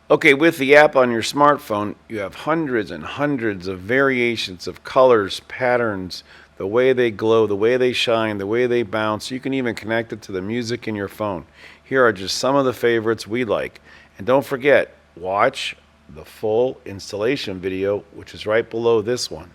Okay, with the app on your smartphone, you have hundreds and hundreds of variations of colors, patterns, the way they glow, the way they shine, the way they bounce. You can even connect it to the music in your phone. Here are just some of the favorites we like. And don't forget, watch the full installation video, which is right below this one.